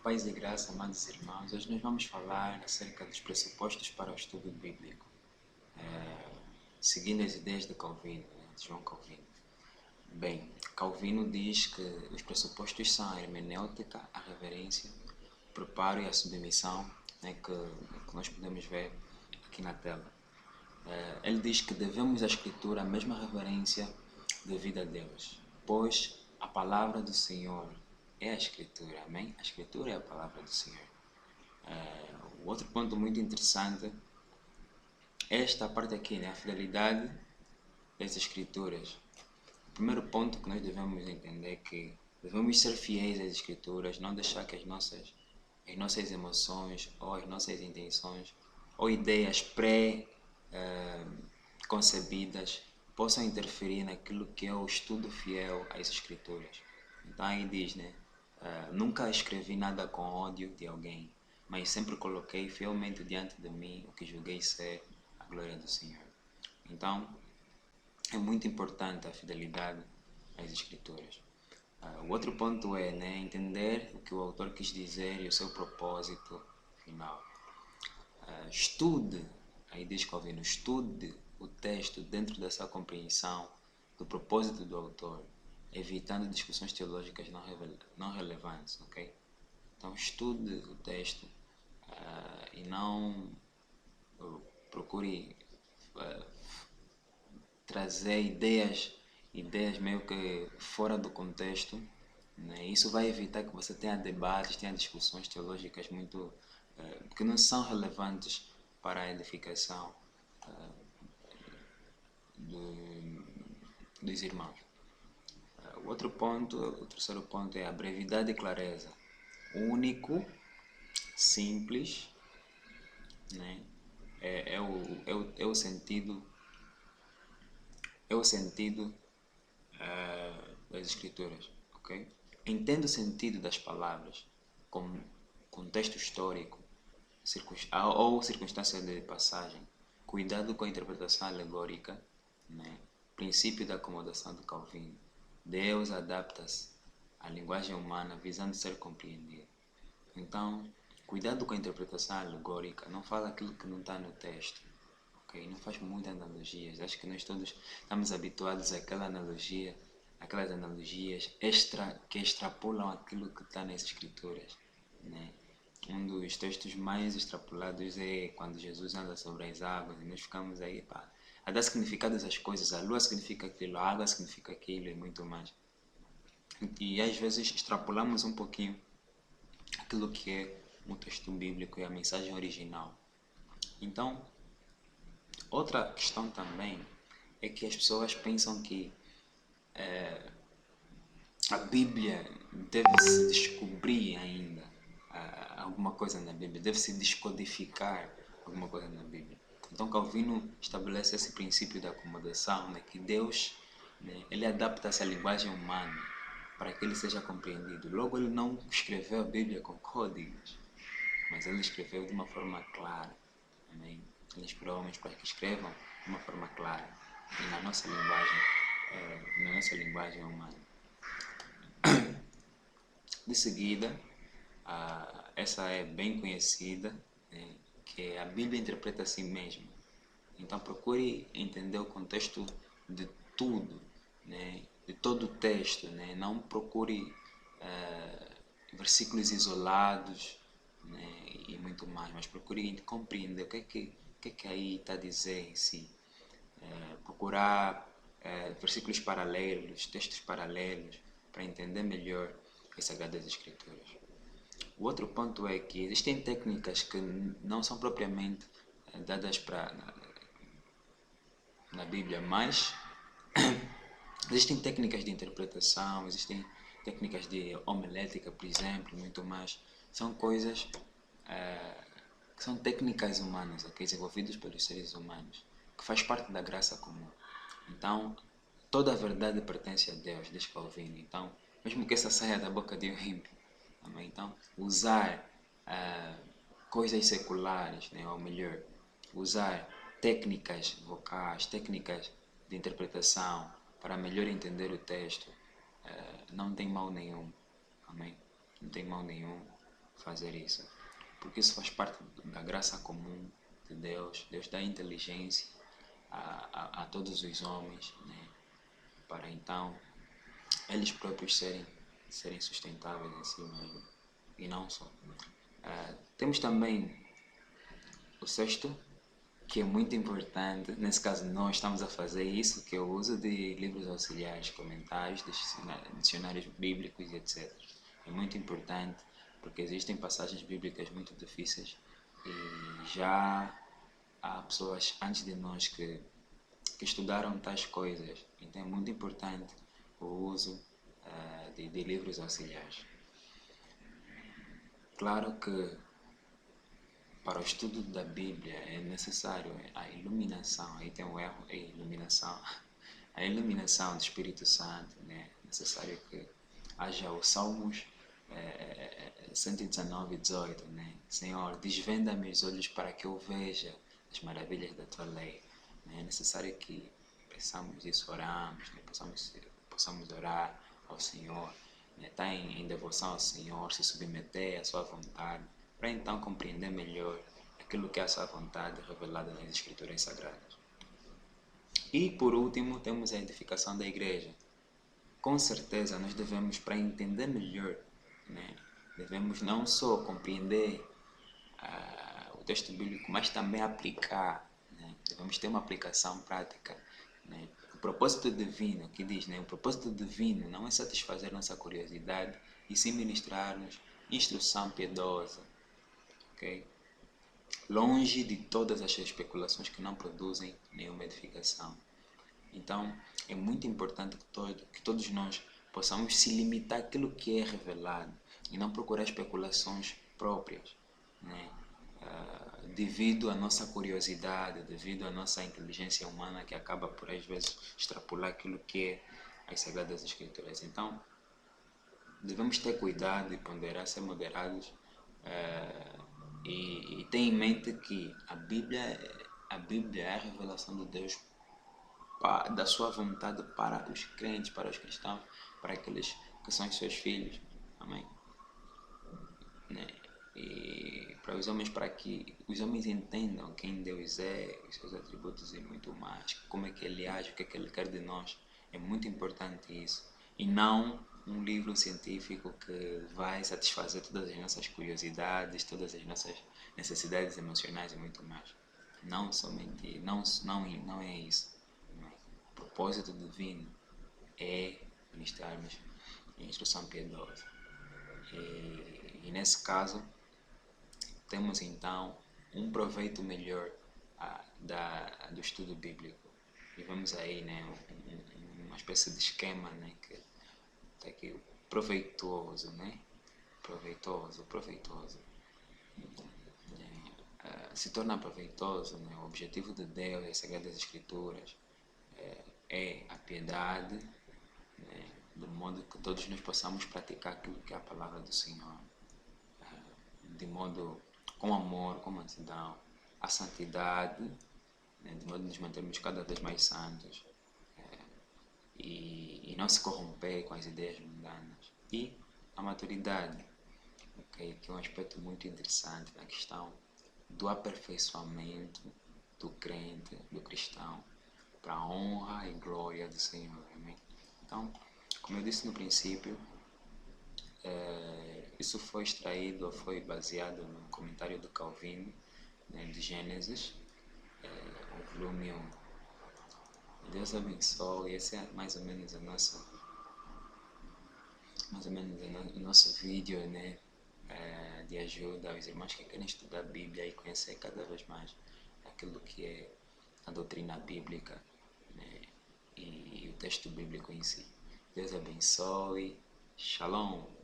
Paz e graça, amados irmãos. Hoje nós vamos falar acerca dos pressupostos para o estudo bíblico, seguindo as ideias de Calvino, de João Calvino. Bem, Calvino diz que os pressupostos são a hermenêutica, a reverência, o preparo e a submissão, que nós podemos ver aqui na tela. Ele diz que devemos à Escritura a mesma reverência devida a Deus, pois a palavra do Senhor é a Escritura, amém? A Escritura é a palavra do Senhor. O outro ponto muito interessante é esta parte aqui, a fidelidade das Escrituras. O primeiro ponto que nós devemos entender é que devemos ser fiéis às Escrituras, não deixar que as nossas emoções ou as nossas intenções ou ideias pré-concebidas possam interferir naquilo que é o estudo fiel às Escrituras. Então aí diz, nunca escrevi nada com ódio de alguém, mas sempre coloquei fielmente diante de mim o que julguei ser a glória do Senhor. Então, é muito importante a fidelidade às Escrituras. O outro ponto é entender o que o autor quis dizer e o seu propósito final. Estude, aí diz Calvino, estude o texto dentro da sua compreensão do propósito do autor, evitando discussões teológicas não relevantes, ok? Então estude o texto e não procure trazer ideias meio que fora do contexto, Isso vai evitar que você tenha debates, tenha discussões teológicas muito que não são relevantes para a edificação dos irmãos. O terceiro ponto é a brevidade e clareza. Único, simples, é o sentido das Escrituras, ok? Entenda o sentido das palavras como contexto histórico ou circunstância de passagem. Cuidado com a interpretação alegórica, princípio da acomodação de Calvino. Deus adapta-se à linguagem humana visando ser compreendido. Então, cuidado com a interpretação alegórica. Não fala aquilo que não está no texto. Okay? Não faz muitas analogias. Acho que nós todos estamos habituados àquelas analogias que extrapolam aquilo que está nas Escrituras. Um dos textos mais extrapolados é quando Jesus anda sobre as águas e nós ficamos aí a dar significados às coisas. A lua significa aquilo, a água significa aquilo e muito mais. E às vezes extrapolamos um pouquinho aquilo que é um texto bíblico e a mensagem original. Então, outra questão também é que as pessoas pensam que a Bíblia deve-se descobrir ainda alguma coisa na Bíblia, deve-se descodificar alguma coisa na Bíblia. Então Calvino estabelece esse princípio da acomodação, que Deus ele adapta-se à linguagem humana para que ele seja compreendido. Logo, ele não escreveu a Bíblia com códigos, mas ele escreveu de uma forma clara. Amém? Ele inspirou homens para que escrevam de uma forma clara e na nossa linguagem humana. De seguida, essa é bem conhecida, que a Bíblia interpreta a si mesma. Então procure entender o contexto de tudo, de todo o texto, Não procure versículos isolados, e muito mais, mas procure compreender o que é que aí está a dizer em si. Procurar versículos paralelos, textos paralelos, para entender melhor as Sagradas Escrituras. O outro ponto é que existem técnicas que não são propriamente dadas na Bíblia, mas existem técnicas de interpretação, existem técnicas de homilética, por exemplo, muito mais. São coisas que são técnicas humanas, desenvolvidas pelos seres humanos, que faz parte da graça comum. Então, toda a verdade pertence a Deus, diz Calvino. Então, mesmo que essa saia da boca de um ímpio, então, usar coisas seculares, ou melhor, usar técnicas vocais, técnicas de interpretação para melhor entender o texto, não tem mal nenhum. Amém? Não tem mal nenhum. fazer isso, porque isso faz parte da graça comum de Deus. Deus dá inteligência a todos os homens, né? Para então eles próprios serem sustentáveis em si mesmo. E não só. Temos também o sexto, que é muito importante. Nesse caso, nós estamos a fazer isso, que é o uso de livros auxiliares, comentários, dicionários bíblicos e etc. É muito importante, porque existem passagens bíblicas muito difíceis e já há pessoas antes de nós que estudaram tais coisas. Então é muito importante o uso de livros auxiliares. Claro que para o estudo da Bíblia é necessário a iluminação, aí tem um erro, a iluminação do Espírito Santo, né? É necessário que haja o Salmos 119:18, né? Senhor, desvenda meus olhos para que eu veja as maravilhas da tua lei. Né? É necessário que peçamos isso, oramos, né? Possamos orar ao Senhor, né? Estar em devoção ao Senhor, se submeter à sua vontade, para então compreender melhor aquilo que é a sua vontade revelada nas Escrituras Sagradas. E por último, temos a edificação da igreja. Com certeza, nós devemos, para entender melhor, né, devemos não só compreender o texto bíblico, mas também aplicar. Né? Devemos ter uma aplicação prática. Né? O propósito divino, que diz, né? O propósito divino não é satisfazer nossa curiosidade, e sim ministrar-nos instrução piedosa. Okay? Longe de todas as especulações que não produzem nenhuma edificação. Então, é muito importante que todos nós possamos se limitar àquilo que é revelado e não procurar especulações próprias, né? Devido à nossa curiosidade, devido à nossa inteligência humana que acaba por às vezes extrapolar aquilo que é as Sagradas Escrituras. Então, devemos ter cuidado e ponderar, ser moderados e ter em mente que a Bíblia é a revelação de Deus, da sua vontade para os crentes, para os cristãos, para aqueles que são os seus filhos. Amém? Né? E para os homens, para que os homens entendam quem Deus é, os seus atributos e muito mais, como é que Ele age, o que é que Ele quer de nós. É muito importante isso. E não um livro científico que vai satisfazer todas as nossas curiosidades, todas as nossas necessidades emocionais e muito mais. Não somente, não é isso. O propósito divino é ministrarmos instrução piedosa. E nesse caso, temos então um proveito melhor do estudo bíblico. E vamos aí, né, uma espécie de esquema, né, que está aqui, proveitoso, né? Proveitoso. Se torna proveitoso, né? O objetivo de Deus, as Sagradas Escrituras, é a piedade, né? De modo que todos nós possamos praticar aquilo que é a palavra do Senhor, de modo com amor, com mansidão, a santidade, né? De modo de nos mantermos cada vez mais santos, e não se corromper com as ideias mundanas, e a maturidade, okay? Que é um aspecto muito interessante na questão do aperfeiçoamento do crente, do cristão, para a honra e glória do Senhor. Amém? Então, como eu disse no princípio, isso foi extraído ou foi baseado no comentário do Calvino, né, de Gênesis, o volume 1. Deus abençoe. Esse é mais ou menos o nosso vídeo, né, de ajuda aos irmãos que querem estudar a Bíblia e conhecer cada vez mais aquilo que é a doutrina bíblica, né, e o texto bíblico em si. Deus abençoe. Shalom.